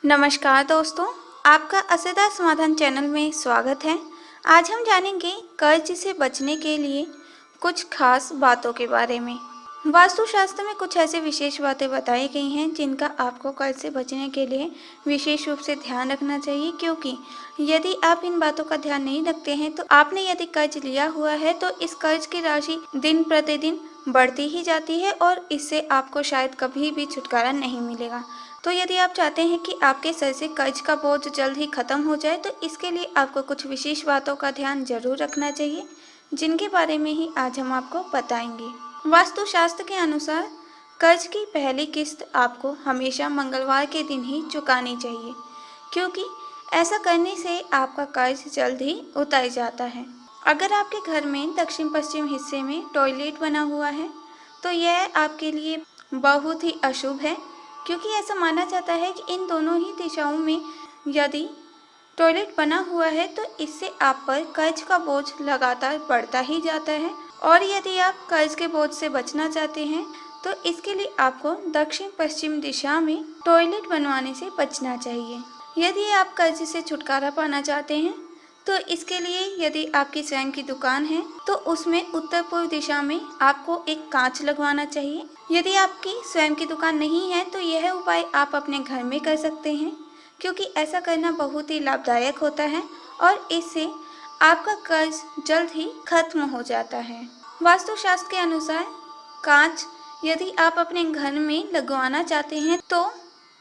नमस्कार दोस्तों, आपका असरदार समाधान चैनल में स्वागत है। आज हम जानेंगे कर्ज से बचने के लिए कुछ खास बातों के बारे में। वास्तुशास्त्र में कुछ ऐसे विशेष बातें बताई गई हैं जिनका आपको कर्ज से बचने के लिए विशेष रूप से ध्यान रखना चाहिए, क्योंकि यदि आप इन बातों का ध्यान नहीं रखते हैं तो आपने यदि कर्ज लिया हुआ है तो इस कर्ज की राशि दिन प्रतिदिन बढ़ती ही जाती है और इससे आपको शायद कभी भी छुटकारा नहीं मिलेगा। तो यदि आप चाहते हैं कि आपके सर से कर्ज का बोझ जल्द ही खत्म हो जाए तो इसके लिए आपको कुछ विशेष बातों का ध्यान जरूर रखना चाहिए, जिनके बारे में ही आज हम आपको बताएंगे। वास्तुशास्त्र के अनुसार कर्ज की पहली किस्त आपको हमेशा मंगलवार के दिन ही चुकानी चाहिए, क्योंकि ऐसा करने से आपका कर्ज जल्द ही उतर जाता है। अगर आपके घर में दक्षिण पश्चिम हिस्से में टॉयलेट बना हुआ है तो यह आपके लिए बहुत ही अशुभ है, क्योंकि ऐसा माना जाता है कि इन दोनों ही दिशाओं में यदि टॉयलेट बना हुआ है तो इससे आप पर कर्ज का बोझ लगातार बढ़ता ही जाता है। और यदि आप कर्ज के बोझ से बचना चाहते हैं तो इसके लिए आपको दक्षिण पश्चिम दिशा में टॉयलेट बनवाने से बचना चाहिए। यदि आप कर्ज से छुटकारा पाना चाहते हैं तो इसके लिए यदि आपकी स्वयं की दुकान है तो उसमें उत्तर पूर्व दिशा में आपको एक कांच लगवाना चाहिए। यदि आपकी स्वयं की दुकान नहीं है तो यह उपाय आप अपने घर में कर सकते हैं, क्योंकि ऐसा करना बहुत ही लाभदायक होता है और इससे आपका कर्ज जल्द ही खत्म हो जाता है। वास्तुशास्त्र के अनुसार कांच यदि आप अपने घर में लगवाना चाहते हैं तो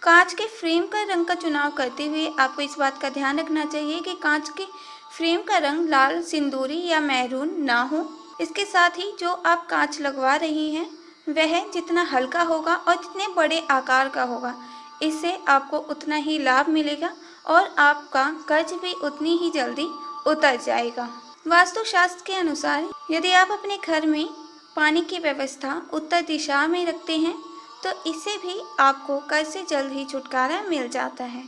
कांच के फ्रेम का रंग का चुनाव करते हुए आपको इस बात का ध्यान रखना चाहिए कि कांच के फ्रेम का रंग लाल, सिंदूरी या मैरून ना हो। इसके साथ ही जो आप कांच लगवा रही हैं वह जितना हल्का होगा और जितने बड़े आकार का होगा, इससे आपको उतना ही लाभ मिलेगा और आपका कर्ज भी उतनी ही जल्दी उतर जाएगा। वास्तुशास्त्र के अनुसार यदि आप अपने घर में पानी की व्यवस्था उत्तर दिशा में रखते हैं तो इससे भी आपको कर्ज से जल्द ही छुटकारा मिल जाता है।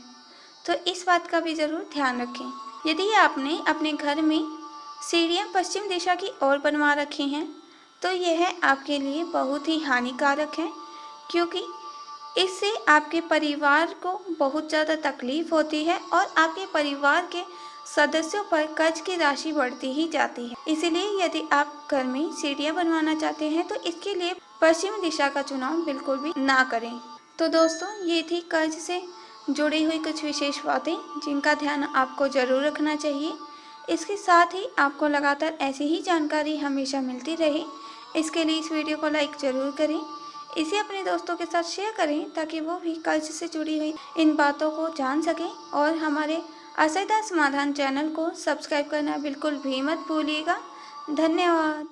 तो इस बात का भी ज़रूर ध्यान रखें। यदि आपने अपने घर में सीढ़ियाँ पश्चिम दिशा की ओर बनवा रखी हैं तो यह आपके लिए बहुत ही हानिकारक है, क्योंकि इससे आपके परिवार को बहुत ज़्यादा तकलीफ होती है और आपके परिवार के सदस्यों पर कर्ज की राशि बढ़ती ही जाती है। इसीलिए यदि आप घर में सीढ़ियाँ बनवाना चाहते हैं तो इसके लिए पश्चिम दिशा का चुनाव बिल्कुल भी ना करें। तो दोस्तों, ये थी कर्ज से जुड़ी हुई कुछ विशेष बातें जिनका ध्यान आपको ज़रूर रखना चाहिए। इसके साथ ही आपको लगातार ऐसी ही जानकारी हमेशा मिलती रहे, इसके लिए इस वीडियो को लाइक ज़रूर करें, इसे अपने दोस्तों के साथ शेयर करें ताकि वो भी कर्ज से जुड़ी हुई इन बातों को जान सकें। और हमारे असरदार समाधान चैनल को सब्सक्राइब करना बिल्कुल भी मत भूलिएगा। धन्यवाद।